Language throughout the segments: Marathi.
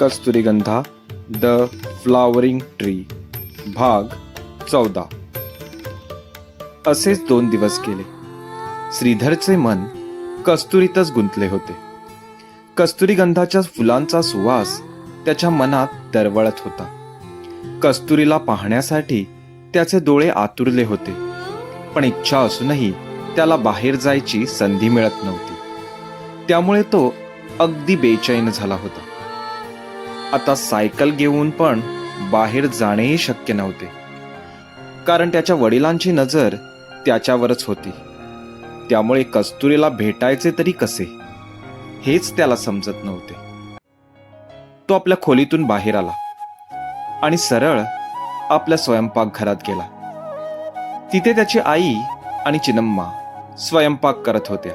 कस्तुरीगंधा द फ्लावरिंग ट्री भाग 14. असेच 2 दिवस गेले. श्रीधरचे मन कस्तुरीतच गुंतले होते. कस्तुरीगंधाच्या फुलांचा सुवास त्याच्या मनात दरवळत होता. कस्तुरीला पाहण्यासाठी त्याचे डोळे आतुरले होते, पण इच्छा असूनही त्याला बाहेर जायची संधी मिळत नव्हती. त्यामुळे तो अगदी बेचैन झाला होता. आता सायकल घेऊन पण बाहेर जाणेही शक्य नव्हते, कारण त्याच्या वडिलांची नजर त्याच्यावरच होती. त्यामुळे कस्तुरीला भेटायचे तरी कसे हेच त्याला समजत नव्हते. तो आपल्या खोलीतून बाहेर आला आणि सरळ आपल्या स्वयंपाकघरात गेला. तिथे त्याची आई आणि चिनम्मा स्वयंपाक करत होत्या.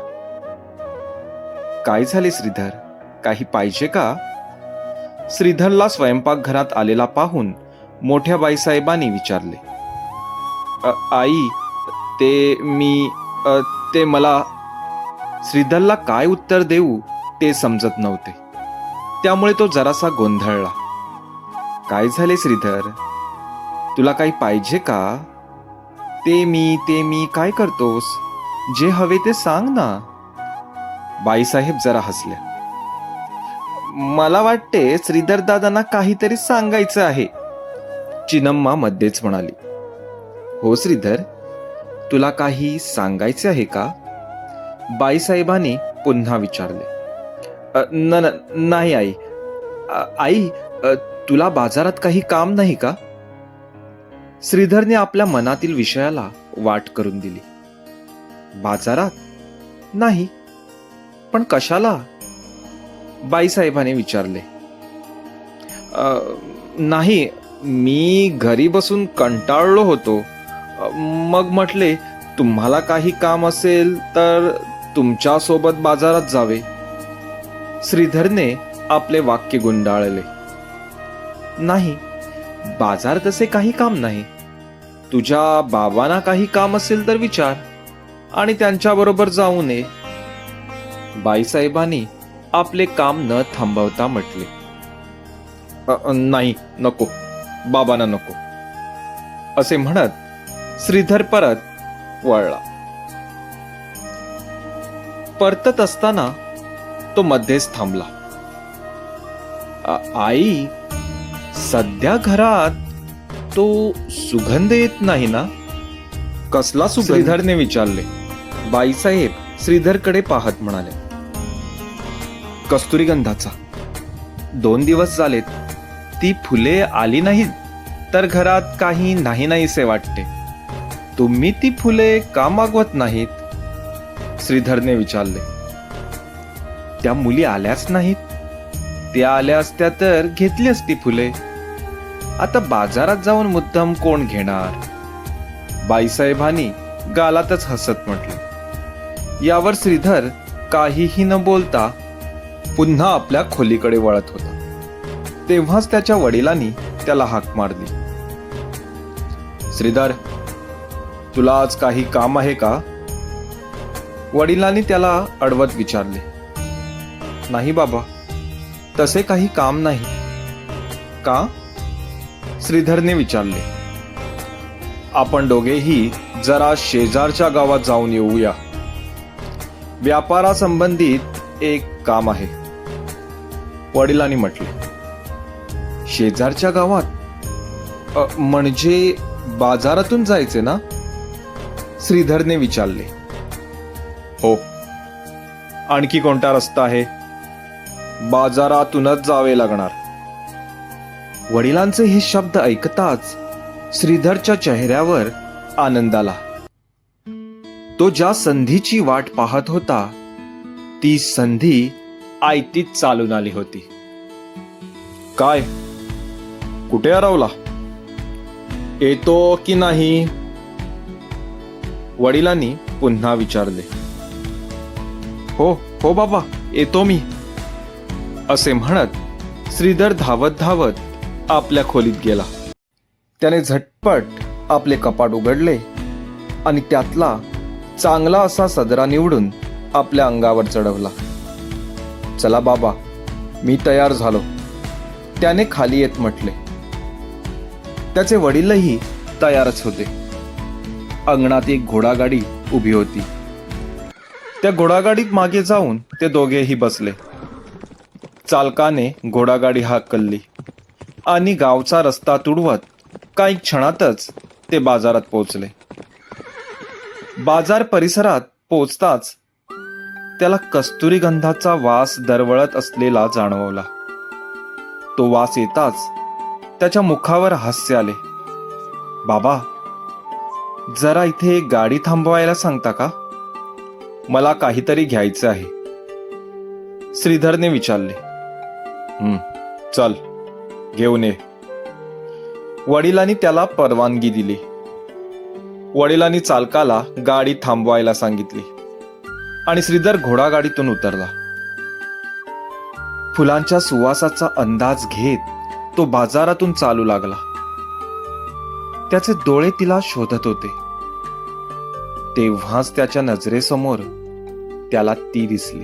काय झाले श्रीधर, काही पाहिजे का? श्रीधरला स्वयंपाकघरात आलेला पाहून मोठ्या बाईसाहेबांनी विचारले. आई, ते मला. श्रीधरला काय उत्तर देऊ ते समजत नव्हते. त्यामुळे तो जरासा गोंधळला. काय झाले श्रीधर, तुला काही पाहिजे का? ते मी काय करतोस? जे हवे ते सांग ना. बाईसाहेब जरा हसल्या. मला वाटते श्रीधर दादांना काहीतरी सांगायचं आहे, चिनम्मा मध्येच म्हणाली. हो श्रीधर, तुला काही सांगायचे आहे का? बाईसाहेबांनी पुन्हा विचारले. नाही आई. आई, तुला बाजारात काही काम नाही का? श्रीधरने आपल्या मनातील विषयाला वाट करून दिली. बाजारात नाही, पण कशाला? बाईसाहेबांनी विचारले. नाही, मी घरी बसून कंटाळलो होतो. मग म्हटले तुम्हाला काही काम असेल तर तुमच्या सोबत बाजारात जावे. श्रीधरने आपले वाक्य गुंडाळले. नाही, बाजार तसे काही काम नाही. तुझ्या बाबांना काही काम असेल तर विचार आणि त्यांच्याबरोबर जाऊ नये. बाईसाहेबांनी आपले काम न थांबवता म्हटले. नाही, नको, बाबांना नको, असे म्हणत श्रीधर परत वळला. परतत असताना तो मध्येच थांबला. आई, सध्या घरात तो सुगंध येत नाही ना? कसला सुगंध? श्रीधरने विचारले. बाईसाहेब श्रीधरकडे पाहत म्हणाले. कस्तुरीगंधाचा. 2 दिवस झालेत ती फुले आली नाहीत तर घरात काही नाहीसे वाटते. तुम्ही ती फुले का मागवत नाहीत? श्रीधरने विचारले. त्या मुली आल्याच नाहीत. त्या आल्या असत्या तर घेतली असती फुले. आता बाजारात जाऊन मुद्दाम कोण घेणार? बाईसाहेबांनी गालातच हसत म्हटले. यावर श्रीधर काहीही न बोलता पुन्हा आपल्या खोलीकडे वळत होता. तेव्हाच त्याच्या वडिलांनी त्याला हाक मारली. श्रीधर, तुला आज काही काम आहे का? वडिलांनी त्याला अडवत विचारले. नाही बाबा, तसे काही काम नाही. का? श्रीधरने विचारले. आपण दोघेही जरा शेजारच्या गावात जाऊन येऊया. व्यापारासंबंधित एक काम आहे, वडिलांनी म्हटले. शेजारच्या गावात? म्हणजे बाजारातून जायचे ना? श्रीधरने विचारले. हो. आणखी कोणता रस्ता आहे? बाजारातूनच जावे लागणार. वडिलांचे हे शब्द ऐकताच श्रीधरच्या चेहऱ्यावर आनंद आला. तो ज्या संधीची वाट पाहत होता ती संधी आयतीच चालून आली होती. काय, कुठे हरवला? येतो की नाही? वडिलांनी पुन्हा विचारले. हो बाबा, येतो मी, असे म्हणत श्रीधर धावत धावत आपल्या खोलीत गेला. त्याने झटपट आपले कपाट उघडले आणि त्यातला चांगला असा सदरा निवडून आपल्या अंगावर चढवला. चला बाबा, मी तयार झालो. त्याने खाली येत म्हटले. त्याचे वडीलही तयारच होते. अंगणात एक घोडागाडी उभी होती. त्या घोडागाडीत मागे जाऊन ते दोघेही बसले. चालकाने घोडागाडी हाकलली आणि गावचा रस्ता तुडवत काही क्षणातच ते बाजारात पोहोचले. बाजार परिसरात पोचताच त्याला कस्तुरी गंधाचा वास दरवळत असलेला जाणवला. तो वास येताच त्याच्या मुखावर हास्य आले. बाबा, जरा इथे गाडी थांबवायला सांगता का? मला काहीतरी घ्यायचं आहे. श्रीधरने विचारले. चल, घेऊन ये. वडिलांनी त्याला परवानगी दिली. वडिलांनी चालकाला गाडी थांबवायला सांगितली आणि श्रीधर घोडागाडीतून उतरला. फुलांच्या सुवासाचा अंदाज घेत तो बाजारातून चालू लागला. त्याचे डोळे तिला शोधत होते. तेव्हाच त्याच्या नजरेसमोर त्याला ती दिसली.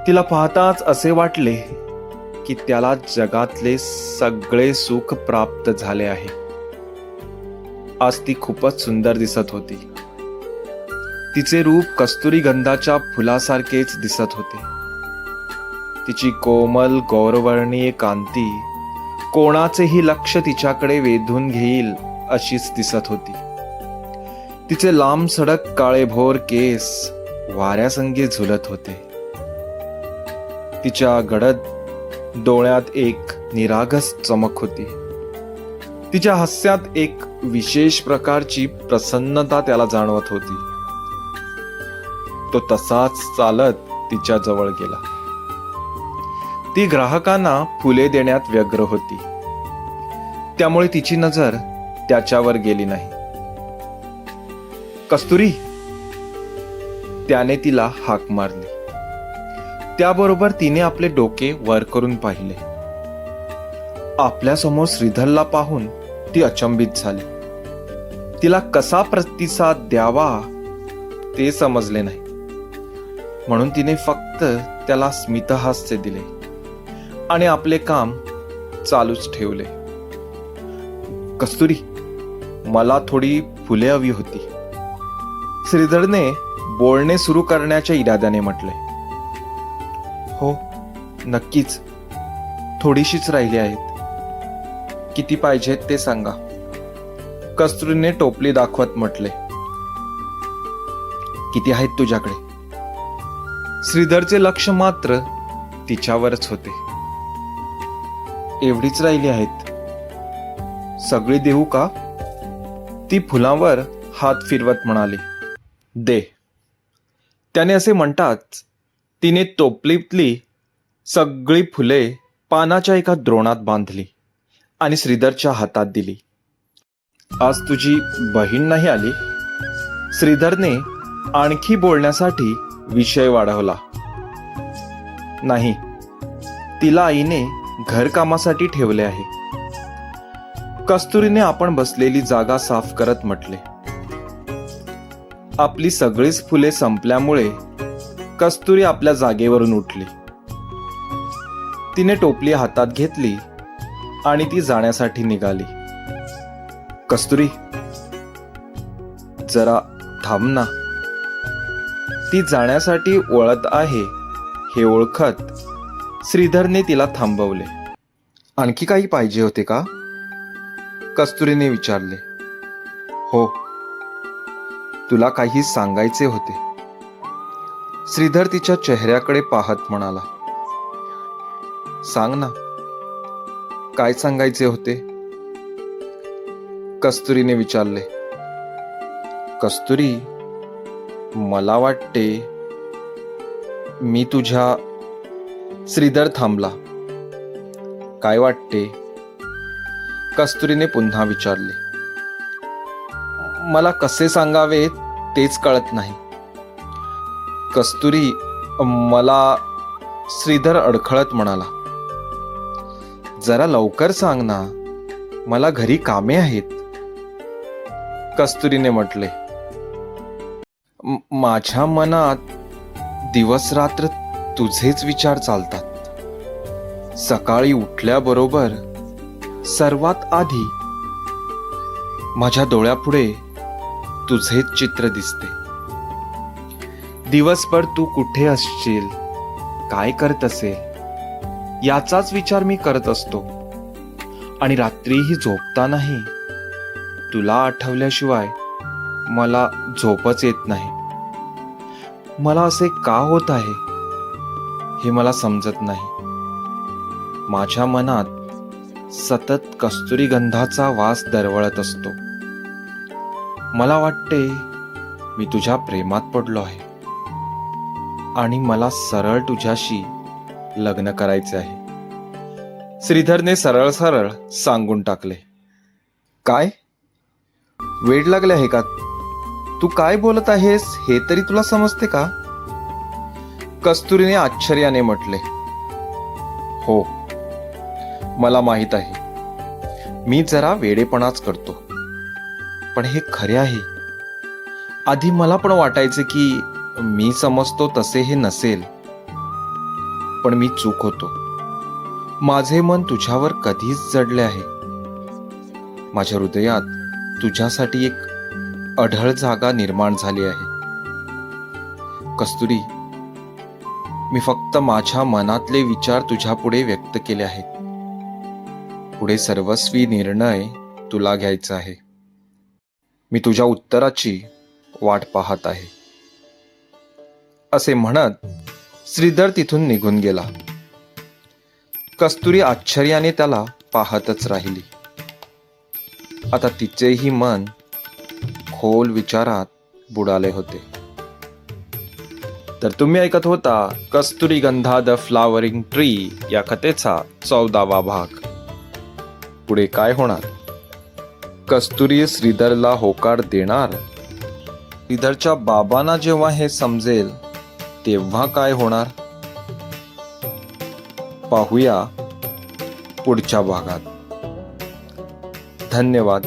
तिला पाहताच असे वाटले की त्याला जगातले सगळे सुख प्राप्त झाले आहे. आज ती खूपच सुंदर दिसत होती. तिचे रूप कस्तुरी गंधाच्या फुलासारखेच दिसत होते. तिची कोमल गौरवर्णीय कांती कोणाचेही लक्ष तिच्याकडे वेधून घेईल अशीच दिसत होती. तिचे लांब सडक काळेभोर केस वाऱ्यासंगे झुलत होते. तिच्या गडद डोळ्यात एक निरागस चमक होती. तिच्या हास्यात एक विशेष प्रकारची प्रसन्नता त्याला जाणवत होती. तो तसाच चालत तिच्या जवळ गेला. ती ग्राहकांना फुले देण्यात व्यग्र होती, त्यामुळे तिची नजर त्याच्यावर गेली नाही. कस्तुरी, त्याने तिला हाक मारली. त्याबरोबर तिने आपले डोके वर करून पाहिले. आपल्यासमोर श्रीधरला पाहून ती अचंबित झाली. तिला कसा प्रतिसाद द्यावा ते समजले नाही, म्हणून तिने फक्त त्याला स्मितहास्य दिले आणि आपले काम चालूच ठेवले. कस्तुरी, मला थोडी फुले हवी होती. श्रीधरने बोलणे सुरू करण्याच्या इराद्याने म्हटले. हो, नक्कीच. थोडीशीच राहिली आहेत. किती पाहिजेत ते सांगा. कस्तुरीने टोपली दाखवत म्हटले. किती आहेत तुझ्याकडे? श्रीधरचे लक्ष मात्र तिच्यावरच होते. एवढीच राहिली आहेत. सगळी देऊ का? ती फुलांवर हात फिरवत म्हणाली. दे. त्याने असे म्हणताच तिने टोपलीतली सगळी फुले पानाच्या एका द्रोणात बांधली आणि श्रीधरच्या हातात दिली. आज तुझी बहीण नाही आली? श्रीधरने आणखी बोलण्यासाठी विषय वाढवला. नाही, तिला आईने घरकामासाठी ठेवले आहे. कस्तुरीने आपण बसलेली जागा साफ करत म्हटले. आपली सगळीच फुले संपल्यामुळे कस्तुरी आपल्या जागेवरून उठली. तिने टोपली हातात घेतली आणि ती जाण्यासाठी निघाली. कस्तुरी, जरा थांब ना. ती जाण्यासाठी वळत आहे हे ओळखत श्रीधरने तिला थांबवले. आणखी काही पाहिजे होते का? कस्तुरीने विचारले. हो, तुला काही सांगायचे होते. श्रीधर तिच्या चेहऱ्याकडे पाहत म्हणाला. सांग ना, काय सांगायचे होते? कस्तुरीने विचारले. कस्तुरी, मला वाटते मी तुझ्या... श्रीधर थांबला. काय वाटते? कस्तुरीने पुन्हा विचारले. मला कसे सांगावे तेच कळत नाही. कस्तुरी, मला... श्रीधर अडखळत म्हणाला. जरा लवकर सांग ना, मला घरी कामे आहेत. कस्तुरीने म्हटले. माझ्या मनात दिवस रात्र तुझेच विचार चालतात. सकाळी उठल्याबरोबर सर्वात आधी माझ्या डोळ्यापुढे तुझेच चित्र दिसते. दिवसभर तू कुठे असशील, काय करत असेल याचाच विचार मी करत असतो. आणि रात्रीही झोपतानाही तुला आठवल्याशिवाय मला झोपच येत नाही. मला असे का होत आहे हे मला समजत नाही. माझ्या मनात सतत कस्तुरी गंधाचा वास दरवळत असतो. मला वाटते मी तुझ्या प्रेमात पडलो आहे आणि मला सरळ तुझ्याशी लग्न करायचे आहे. श्रीधरने सरळ सरळ सांगून टाकले. काय वेड लागले आहे का? तू काय बोलत आहेस हे तरी तुला समजते का? कस्तुरीने आश्चर्याने म्हटले. हो, मला माहित आहे मी जरा वेडेपणाच करतो, पण हे खरे आहे. आधी मला पण वाटायचे की मी समजतो तसे हे नसेल, पण मी चूक होतो. माझे मन तुझ्यावर कधीच जडले आहे. माझ्या हृदयात तुझ्यासाठी एक अढळ जागा निर्माण झाली आहे. कस्तुरी, मी फक्त माझ्या मनातले विचार तुझ्यापुढे व्यक्त केले आहेत. पुढे सर्वस्वी निर्णय तुला घ्यायचा आहे. मी तुझ्या उत्तराची वाट पाहत आहे. असे म्हणत श्रीधर तिथून निघून गेला. कस्तुरी आश्चर्याने त्याला पाहतच राहिली. आता तिचेही मन खोल विचारात बुडाले होते. तर तुम्ही ऐकत होता कस्तुरी गंधा द फ्लावरिंग ट्री या कथेचा 14वा भाग. पुढे काय होणार? कस्तुरी श्रीधरला होकार देणार? श्रीधरच्या बाबांना जेव्हा हे समजेल तेव्हा काय होणार? पाहूया पुढच्या भागात. धन्यवाद.